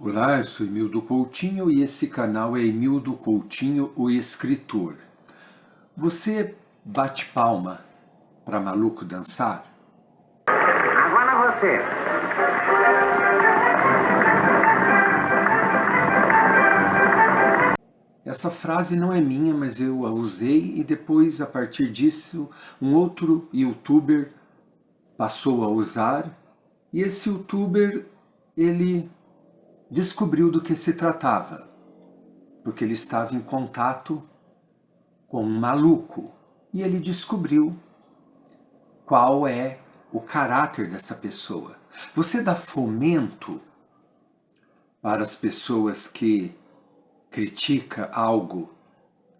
Olá, eu sou Emildo Coutinho e esse canal é Emildo Coutinho, o escritor. Você bate palma para maluco dançar? Agora você. Essa frase não é minha, mas eu a usei e depois, a partir disso, um outro youtuber passou a usar e esse youtuber, ele descobriu do que se tratava, porque ele estava em contato com um maluco e ele descobriu qual é o caráter dessa pessoa. Você dá fomento para as pessoas que critica algo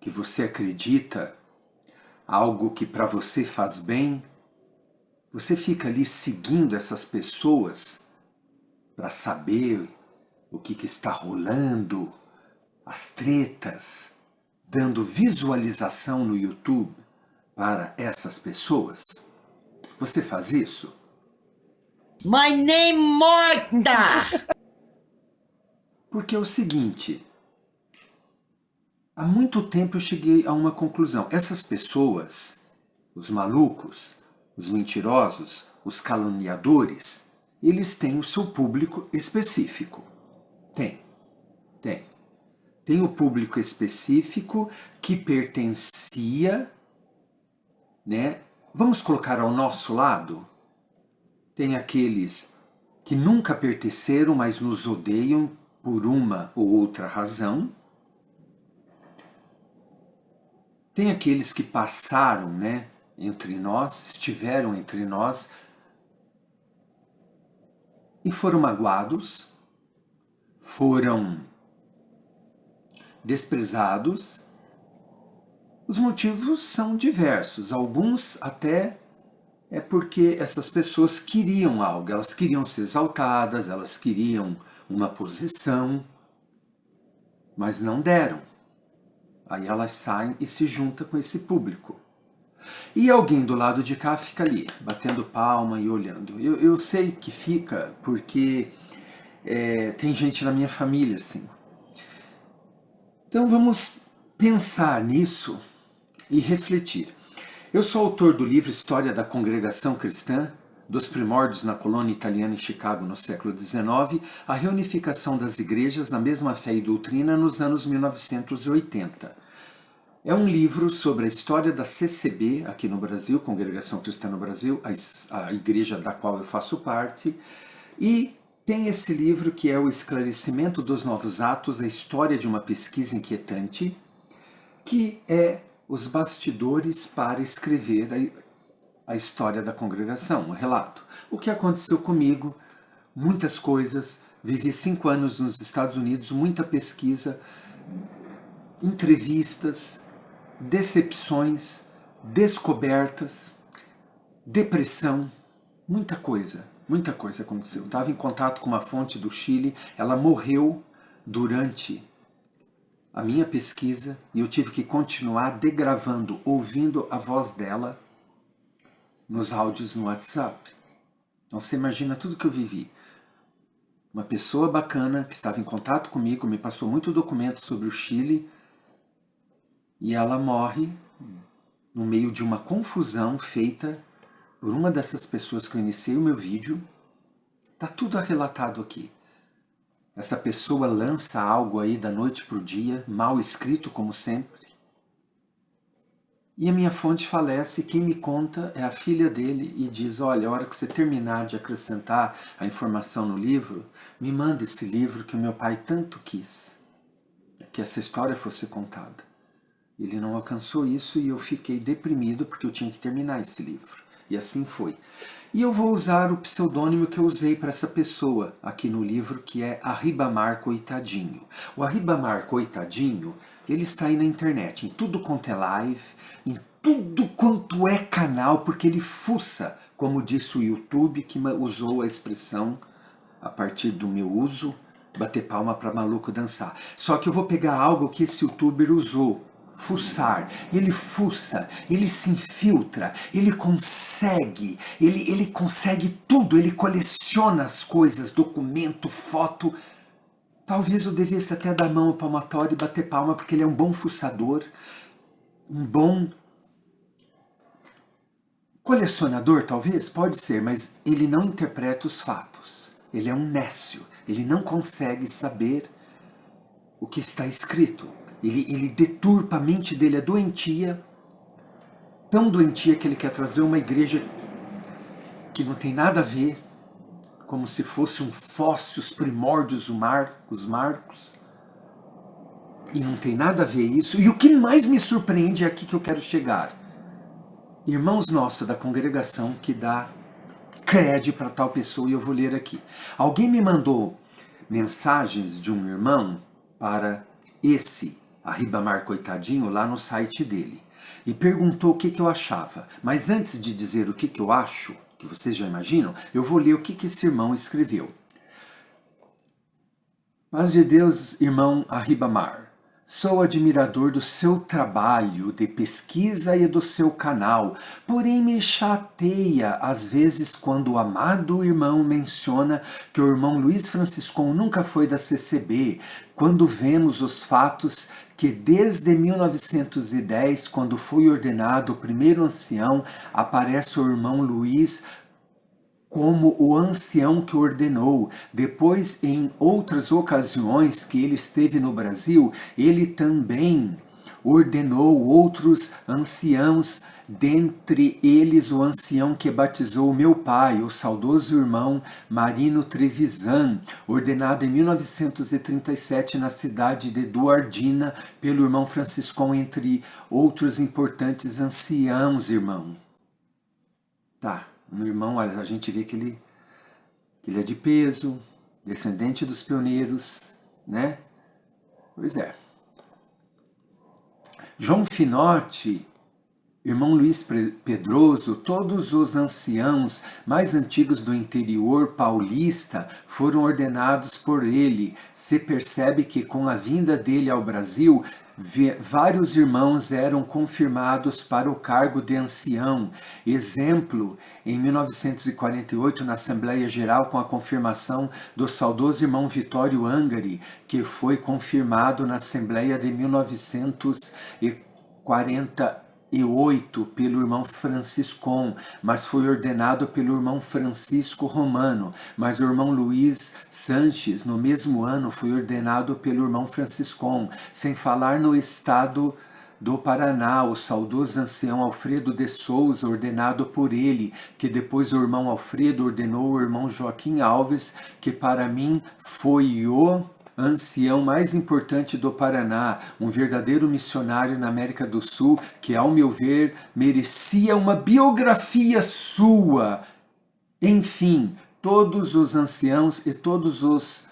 que você acredita, algo que para você faz bem? Você fica ali seguindo essas pessoas para saber o que está rolando, as tretas, dando visualização no YouTube para essas pessoas? Você faz isso? My name morta! Porque é o seguinte, há muito tempo eu cheguei a uma conclusão. Essas pessoas, os malucos, os mentirosos, os caluniadores, eles têm o seu público específico. Tem. Tem o público específico que pertencia, né? Vamos colocar ao nosso lado? Tem aqueles que nunca pertenceram, mas nos odeiam por uma ou outra razão. Tem aqueles que passaram, né, entre nós, estiveram entre nós e foram magoados, foram desprezados. Os motivos são diversos, alguns até é porque essas pessoas queriam algo, elas queriam ser exaltadas, elas queriam uma posição, mas não deram. Aí elas saem e se juntam com esse público. E alguém do lado de cá fica ali, batendo palma e olhando. Eu sei que fica porque tem gente na minha família assim. Então vamos pensar nisso e refletir. Eu sou autor do livro História da Congregação Cristã, dos primórdios na colônia italiana em Chicago no século XIX, a reunificação das igrejas na mesma fé e doutrina nos anos 1980. É um livro sobre a história da CCB aqui no Brasil, Congregação Cristã no Brasil, a igreja da qual eu faço parte, e tem esse livro que é o Esclarecimento dos Novos Atos, a história de uma pesquisa inquietante, que é os bastidores para escrever a história da congregação, um relato. O que aconteceu comigo, muitas coisas, vivi 5 anos nos Estados Unidos, muita pesquisa, entrevistas, decepções, descobertas, depressão, muita coisa aconteceu. Eu estava em contato com uma fonte do Chile, ela morreu durante a minha pesquisa e eu tive que continuar degravando, ouvindo a voz dela nos áudios no WhatsApp. Então você imagina tudo que eu vivi. Uma pessoa bacana que estava em contato comigo, me passou muito documento sobre o Chile e ela morre no meio de uma confusão feita por uma dessas pessoas que eu iniciei o meu vídeo. Tá tudo relatado aqui. Essa pessoa lança algo aí da noite para o dia, mal escrito como sempre. E a minha fonte falece, quem me conta é a filha dele e diz, olha, a hora que você terminar de acrescentar a informação no livro, me manda esse livro que o meu pai tanto quis, que essa história fosse contada. Ele não alcançou isso e eu fiquei deprimido porque eu tinha que terminar esse livro. E assim foi. E eu vou usar o pseudônimo que eu usei para essa pessoa aqui no livro, que é Arribamar Coitadinho. O Arribamar Coitadinho, ele está aí na internet, em tudo quanto é live, em tudo quanto é canal, porque ele fuça, como disse o YouTube, que usou a expressão, a partir do meu uso, bater palma para maluco dançar. Só que eu vou pegar algo que esse youtuber usou, fuçar, ele fuça, ele se infiltra, ele consegue tudo, ele coleciona as coisas, documento, foto, Talvez eu devesse até dar a mão ao palmatório e bater palma, porque ele é um bom fuçador, um bom colecionador, talvez, pode ser, mas ele não interpreta os fatos. Ele é um nécio, ele não consegue saber o que está escrito. Ele deturpa, a mente dele é doentia, tão doentia que ele quer trazer uma igreja que não tem nada a ver, como se fosse um fóssil, os primórdios, os marcos, e não tem nada a ver isso. E o que mais me surpreende é aqui que eu quero chegar. Irmãos nossos da congregação que dá crédito para tal pessoa, e eu vou ler aqui. Alguém me mandou mensagens de um irmão para esse Arribamar coitadinho lá no site dele e perguntou o que eu achava. Mas antes de dizer o que eu acho, que vocês já imaginam, eu vou ler o que esse irmão escreveu. Paz de Deus, irmão Arribamar. Sou admirador do seu trabalho de pesquisa e do seu canal, porém me chateia às vezes quando o amado irmão menciona que o irmão Luiz Franciscon nunca foi da CCB, quando vemos os fatos que desde 1910, quando foi ordenado o primeiro ancião, aparece o irmão Luiz como o ancião que ordenou. Depois, em outras ocasiões que ele esteve no Brasil, ele também ordenou outros anciãos, dentre eles o ancião que batizou meu pai, o saudoso irmão Marino Trevisan, ordenado em 1937 na cidade de Eduardina pelo irmão Franciscon, entre outros importantes anciãos, irmão. Tá. Um irmão, olha, a gente vê que ele é de peso, descendente dos pioneiros, né? Pois é. João Finotti, irmão Luiz Pedroso, todos os anciãos mais antigos do interior paulista foram ordenados por ele. Se percebe que com a vinda dele ao Brasil, vários irmãos eram confirmados para o cargo de ancião. Exemplo, em 1948, na Assembleia Geral, com a confirmação do saudoso irmão Vitório Angari, que foi confirmado na Assembleia de 1948 pelo irmão Franciscon, mas foi ordenado pelo irmão Francisco Romano. Mas o irmão Luiz Sanches, no mesmo ano, foi ordenado pelo irmão Franciscon. Sem falar no estado do Paraná, o saudoso ancião Alfredo de Souza, ordenado por ele, que depois o irmão Alfredo ordenou o irmão Joaquim Alves, que para mim foi o ancião mais importante do Paraná, um verdadeiro missionário na América do Sul, que, ao meu ver, merecia uma biografia sua. Enfim, todos os anciãos e todos os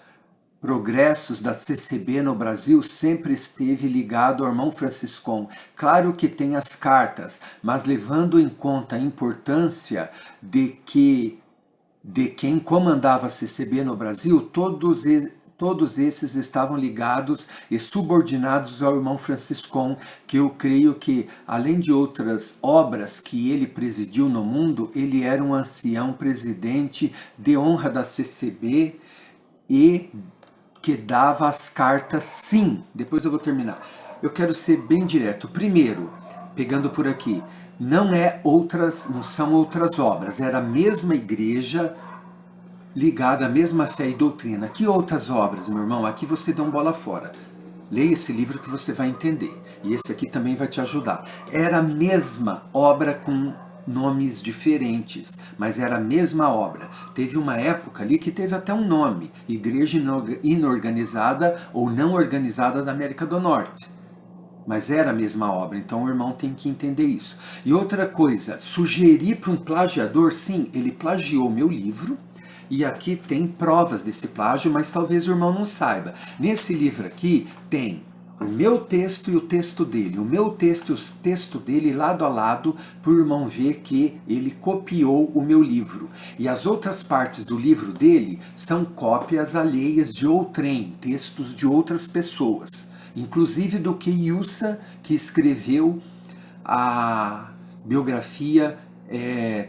progressos da CCB no Brasil sempre esteve ligado ao irmão Franciscon. Claro que tem as cartas, mas levando em conta a importância de quem comandava a CCB no Brasil, todos esses estavam ligados e subordinados ao irmão Franciscon, que eu creio que, além de outras obras que ele presidiu no mundo, ele era um ancião presidente de honra da CCB e que dava as cartas, sim. Depois eu vou terminar. Eu quero ser bem direto. Primeiro, pegando por aqui, não são outras obras, era a mesma igreja ligada à mesma fé e doutrina. Que outras obras, meu irmão? Aqui você dá um bola fora. Leia esse livro que você vai entender. E esse aqui também vai te ajudar. Era a mesma obra com nomes diferentes, mas era a mesma obra. Teve uma época ali que teve até um nome: Igreja Inorganizada ou Não Organizada da América do Norte. Mas era a mesma obra, então o irmão tem que entender isso. E outra coisa, sugerir para um plagiador, sim, ele plagiou meu livro, e aqui tem provas desse plágio, mas talvez o irmão não saiba. Nesse livro aqui tem o meu texto e o texto dele. O meu texto e o texto dele lado a lado, para o irmão ver que ele copiou o meu livro. E as outras partes do livro dele são cópias alheias de outrem, textos de outras pessoas. Inclusive do que Ilsa, que escreveu a biografia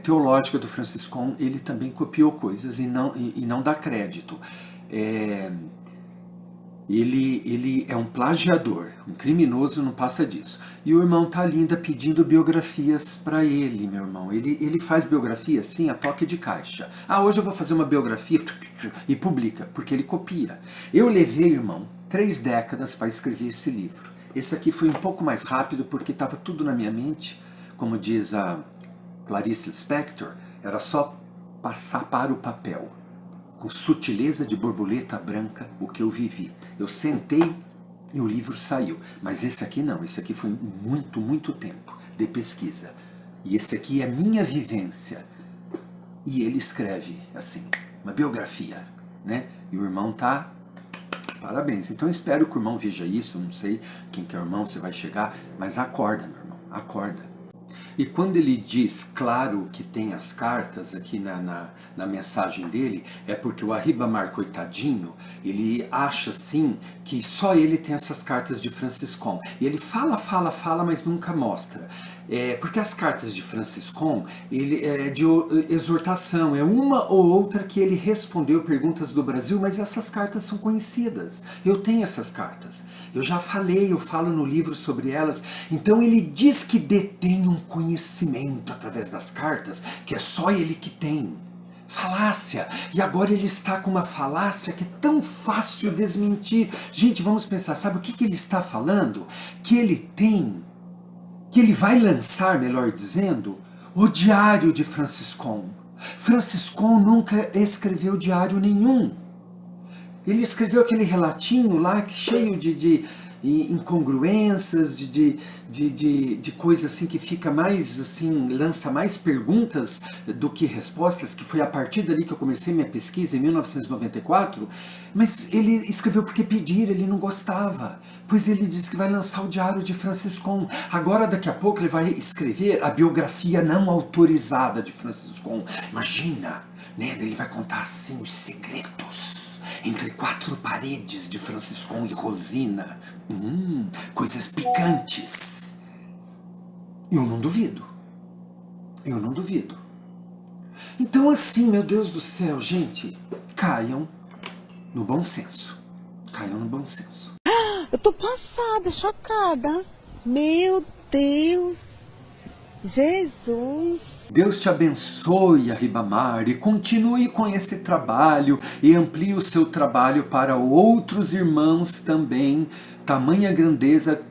teológica do Franciscon, ele também copiou coisas e não dá crédito. Ele é um plagiador, um criminoso, não passa disso. E o irmão tá ainda pedindo biografias para ele, meu irmão. Ele faz biografia assim, a toque de caixa. Ah, hoje eu vou fazer uma biografia e publica, porque ele copia. Eu levei, irmão, 3 décadas para escrever esse livro. Esse aqui foi um pouco mais rápido porque estava tudo na minha mente. Como diz a Clarice Lispector, era só passar para o papel. Com sutileza de borboleta branca, o que eu vivi. Eu sentei e o livro saiu. Mas esse aqui não, esse aqui foi muito tempo de pesquisa. E esse aqui é minha vivência. E ele escreve assim, uma biografia, né? E o irmão tá... Parabéns. Então eu espero que o irmão veja isso, não sei quem que é o irmão, você vai chegar, mas acorda, meu irmão, acorda. E quando ele diz, claro, que tem as cartas aqui na mensagem dele, é porque o Arribamar, coitadinho, ele acha assim que só ele tem essas cartas de Franciscon. E ele fala, mas nunca mostra. Porque as cartas de Franciscon, ele é de exortação, é uma ou outra que ele respondeu perguntas do Brasil, mas essas cartas são conhecidas. Eu tenho essas cartas. Eu já falei, eu falo no livro sobre elas. Então ele diz que detém um conhecimento através das cartas, que é só ele que tem. Falácia. E agora ele está com uma falácia que é tão fácil desmentir. Gente, vamos pensar, sabe o que ele está falando? Que ele tem, que ele vai lançar, melhor dizendo, o diário de Franciscon. Franciscon nunca escreveu diário nenhum. Ele escreveu aquele relatinho lá cheio de incongruências, de coisa assim que fica mais assim, lança mais perguntas do que respostas, que foi a partir dali que eu comecei minha pesquisa em 1994, mas ele escreveu porque pediram, ele não gostava, pois ele disse que vai lançar o diário de Franciscon. Agora daqui a pouco ele vai escrever a biografia não autorizada de Franciscon. Imagina, né? Ele vai contar assim os segredos entre 4 paredes de Franciscon e Rosina. Coisas picantes. Eu não duvido. Eu não duvido. Então assim, meu Deus do céu, gente, caiam no bom senso. Caiam no bom senso. Eu tô passada, chocada. Meu Deus. Jesus. Deus te abençoe, Arribamar, e continue com esse trabalho e amplie o seu trabalho para outros irmãos também. Tamanha grandeza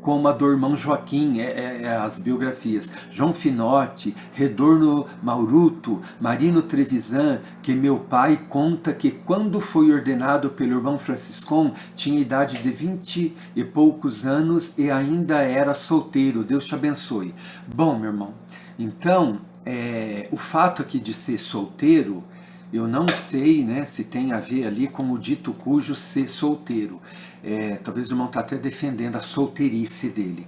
como a do irmão Joaquim, as biografias. João Finotti, Redorno Mauruto, Marino Trevisan, que meu pai conta que quando foi ordenado pelo irmão Franciscon, tinha idade de 20 e poucos anos e ainda era solteiro. Deus te abençoe. Bom, meu irmão, então, o fato aqui de ser solteiro, eu não sei, né, se tem a ver ali com o dito cujo ser solteiro. Talvez o irmão está até defendendo a solteirice dele.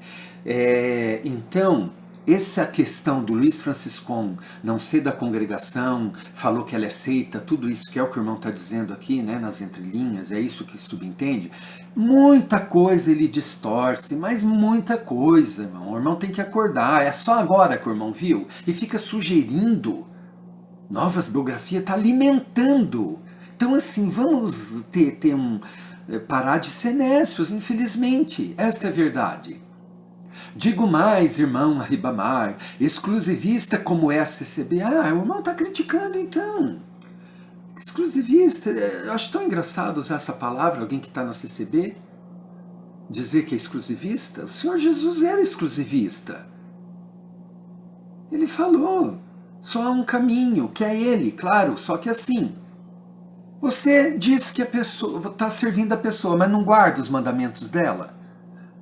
Então, essa questão do Luiz Franciscon não ser da congregação, falou que ela é seita, tudo isso que é o que o irmão está dizendo aqui, né, nas entrelinhas, é isso que subentende. Muita coisa ele distorce, mas muita coisa, irmão. O irmão tem que acordar, é só agora que o irmão viu, e fica sugerindo novas biografias, está alimentando. Então assim, vamos parar de ser nécios, infelizmente, esta é a verdade. Digo mais, irmão Arribamar, exclusivista como é a CCB, o irmão está criticando então. Exclusivista, eu acho tão engraçado usar essa palavra, alguém que está na CCB, dizer que é exclusivista. O Senhor Jesus era exclusivista. Ele falou, só há um caminho, que é ele, claro, só que assim, você diz que a pessoa está servindo a pessoa, mas não guarda os mandamentos dela.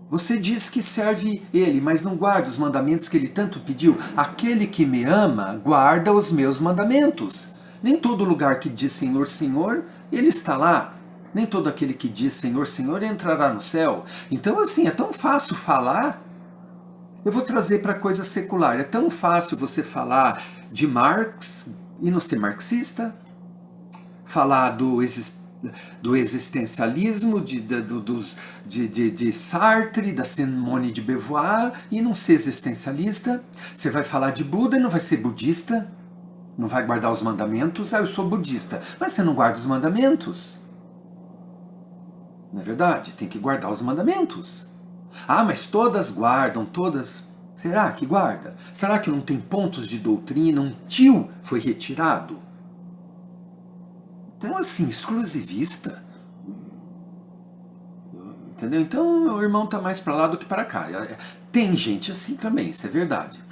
Você diz que serve ele, mas não guarda os mandamentos que ele tanto pediu. Aquele que me ama, guarda os meus mandamentos. Nem todo lugar que diz Senhor, Senhor, ele está lá. Nem todo aquele que diz Senhor, Senhor entrará no céu. Então assim, é tão fácil falar. Eu vou trazer para coisa secular. É tão fácil você falar de Marx e não ser marxista. Falar do existencialismo, de Sartre, da Simone de Beauvoir e não ser existencialista. Você vai falar de Buda e não vai ser budista. Não vai guardar os mandamentos. Eu sou budista. Mas você não guarda os mandamentos. Não é verdade? Tem que guardar os mandamentos. Ah, mas todas guardam, todas... Será que guarda? Será que não tem pontos de doutrina? Um tio foi retirado? Então, assim, exclusivista. Entendeu? Então, o irmão está mais para lá do que para cá. Tem gente assim também, isso é verdade.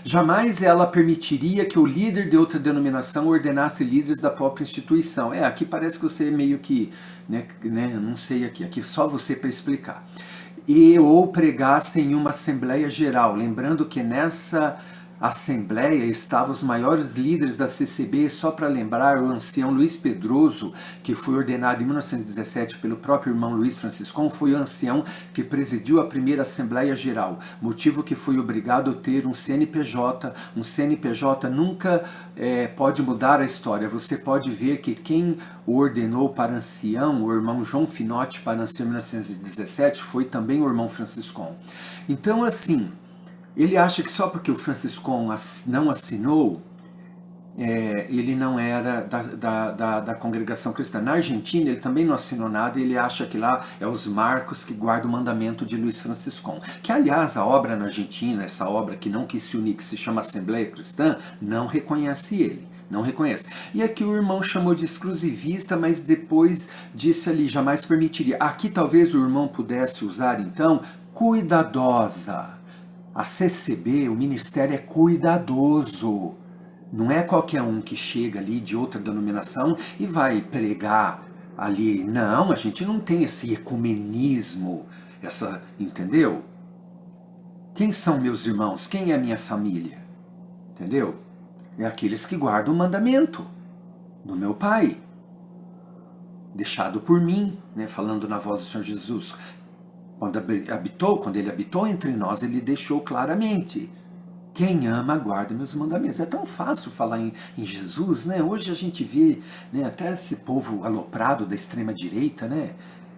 Jamais ela permitiria que o líder de outra denominação ordenasse líderes da própria instituição. Aqui parece que você meio que, não sei aqui só você para explicar. Ou pregasse em uma assembleia geral, lembrando que nessa assembleia estavam os maiores líderes da CCB, só para lembrar, o ancião Luiz Pedroso, que foi ordenado em 1917 pelo próprio irmão Luiz Franciscon, foi o ancião que presidiu a primeira Assembleia Geral, motivo que foi obrigado a ter um CNPJ. Um CNPJ nunca pode mudar a história. Você pode ver que quem o ordenou para ancião, o irmão João Finotti para ancião em 1917, foi também o irmão Franciscon. Então, assim, ele acha que só porque o Franciscon não assinou, ele não era da congregação cristã. Na Argentina, ele também não assinou nada, e ele acha que lá é os Marcos que guardam o mandamento de Luiz Franciscon. Que, aliás, a obra na Argentina, essa obra que não quis se unir, que se chama Assembleia Cristã, não reconhece ele. Não reconhece. E aqui o irmão chamou de exclusivista, mas depois disse ali, jamais permitiria. Aqui talvez o irmão pudesse usar, então, cuidadosa. A CCB, o ministério é cuidadoso. Não é qualquer um que chega ali de outra denominação e vai pregar ali. Não, a gente não tem esse ecumenismo, entendeu? Quem são meus irmãos? Quem é a minha família? Entendeu? É aqueles que guardam o mandamento do meu Pai, deixado por mim, falando na voz do Senhor Jesus. Quando ele habitou entre nós, ele deixou claramente: quem ama, guarda meus mandamentos. É tão fácil falar em Jesus, né? Hoje a gente vê, até esse povo aloprado da extrema-direita,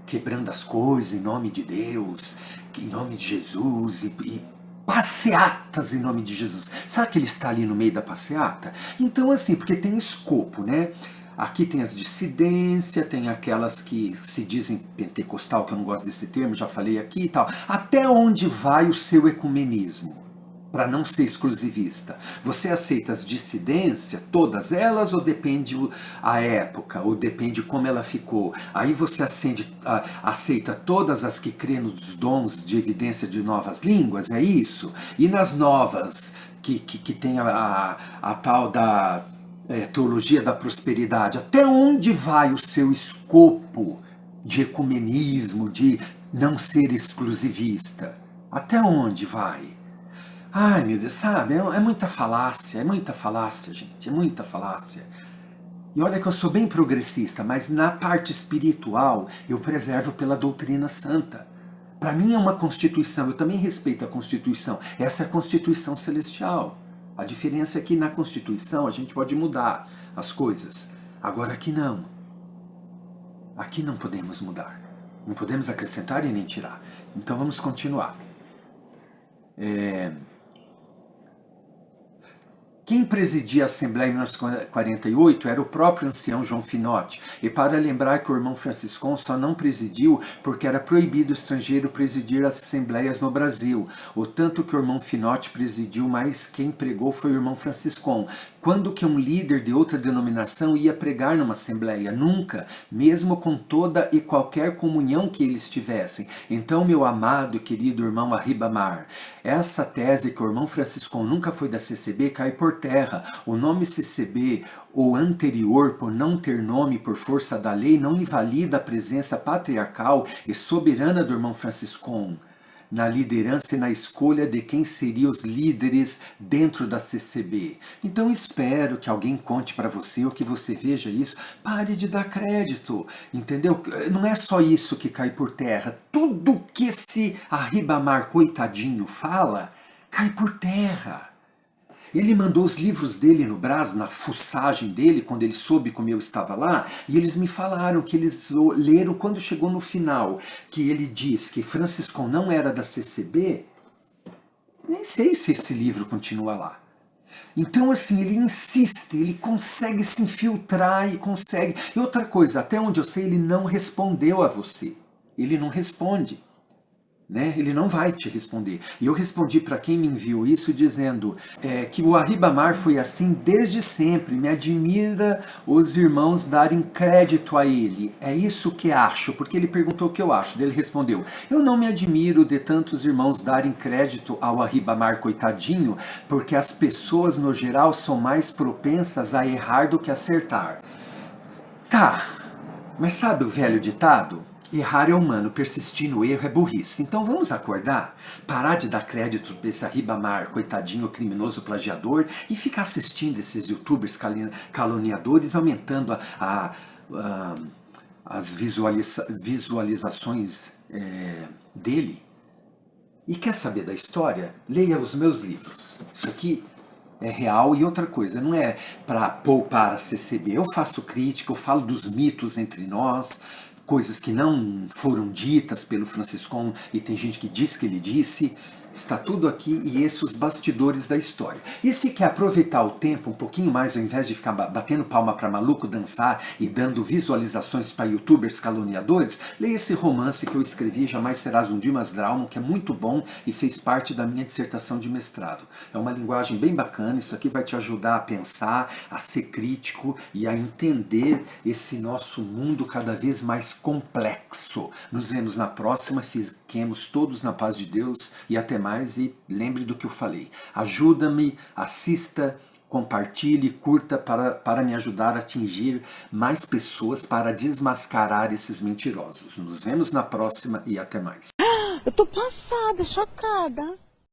quebrando as coisas em nome de Deus, em nome de Jesus, e passeatas em nome de Jesus. Será que ele está ali no meio da passeata? Então, assim, porque tem escopo, Aqui tem as dissidências, tem aquelas que se dizem pentecostal, que eu não gosto desse termo, já falei aqui e tal. Até onde vai o seu ecumenismo? Para não ser exclusivista. Você aceita as dissidências, todas elas, ou depende a época, ou depende como ela ficou? Aí você aceita todas as que crêem nos dons de evidência de novas línguas, é isso? E nas novas, que tem a tal da teologia da prosperidade, até onde vai o seu escopo de ecumenismo, de não ser exclusivista? Até onde vai? Ai, meu Deus, sabe, é muita falácia, gente, é muita falácia. E olha que eu sou bem progressista, mas na parte espiritual eu preservo pela doutrina santa. Para mim é uma constituição, eu também respeito a Constituição, essa é a Constituição celestial. A diferença é que na Constituição a gente pode mudar as coisas, agora aqui não. Aqui não podemos mudar, não podemos acrescentar e nem tirar. Então vamos continuar. Quem presidia a Assembleia em 1948 era o próprio ancião João Finotti. E para lembrar que o irmão Franciscon só não presidiu porque era proibido o estrangeiro presidir as assembleias no Brasil. O tanto que o irmão Finotti presidiu, mas quem pregou foi o irmão Franciscon. Quando que um líder de outra denominação ia pregar numa assembleia? Nunca, mesmo com toda e qualquer comunhão que eles tivessem. Então, meu amado e querido irmão Arribamar, essa tese que o irmão Franciscon nunca foi da CCB cai por terra. O nome CCB ou anterior, por não ter nome por força da lei, não invalida a presença patriarcal e soberana do irmão Franciscon na liderança e na escolha de quem seriam os líderes dentro da CCB. Então espero que alguém conte para você ou que você veja isso. Pare de dar crédito, entendeu? Não é só isso que cai por terra. Tudo que esse Arribamar coitadinho fala, cai por terra. Ele mandou os livros dele no Brás, na fuçagem dele, quando ele soube como eu estava lá, e eles me falaram que eles leram quando chegou no final, que ele diz que Franciscon não era da CCB, nem sei se esse livro continua lá. Então, assim, ele insiste, ele consegue se infiltrar e consegue... E outra coisa, até onde eu sei, ele não respondeu a você. ele não responde. Né? Ele não vai te responder. E eu respondi para quem me enviou isso dizendo que o Arribamar foi assim desde sempre. Me admira os irmãos darem crédito a ele. É isso que acho, porque ele perguntou o que eu acho. Ele respondeu: eu não me admiro de tantos irmãos darem crédito ao Arribamar, coitadinho, porque as pessoas no geral são mais propensas a errar do que acertar. Tá, mas sabe o velho ditado? Errar é humano, persistir no erro é burrice. Então vamos acordar, parar de dar crédito para esse Arribamar, coitadinho, criminoso plagiador, e ficar assistindo esses youtubers caluniadores, aumentando as visualizações dele. E quer saber da história? Leia os meus livros. Isso aqui é real. E outra coisa, não é para poupar a CCB. Eu faço crítica, eu falo dos mitos entre nós, coisas que não foram ditas pelo Franciscon e tem gente que diz que ele disse. Está tudo aqui e esses os bastidores da história. E se quer aproveitar o tempo um pouquinho mais, ao invés de ficar batendo palma para maluco dançar e dando visualizações para youtubers caluniadores, leia esse romance que eu escrevi, Jamais Serás um Dimas Drauman, que é muito bom e fez parte da minha dissertação de mestrado. É uma linguagem bem bacana, isso aqui vai te ajudar a pensar, a ser crítico e a entender esse nosso mundo cada vez mais complexo. Nos vemos na próxima, fiquemos todos na paz de Deus e até mais, e lembre do que eu falei. Ajuda-me, assista, compartilhe, curta para me ajudar a atingir mais pessoas para desmascarar esses mentirosos. Nos vemos na próxima e até mais. Eu tô passada, chocada.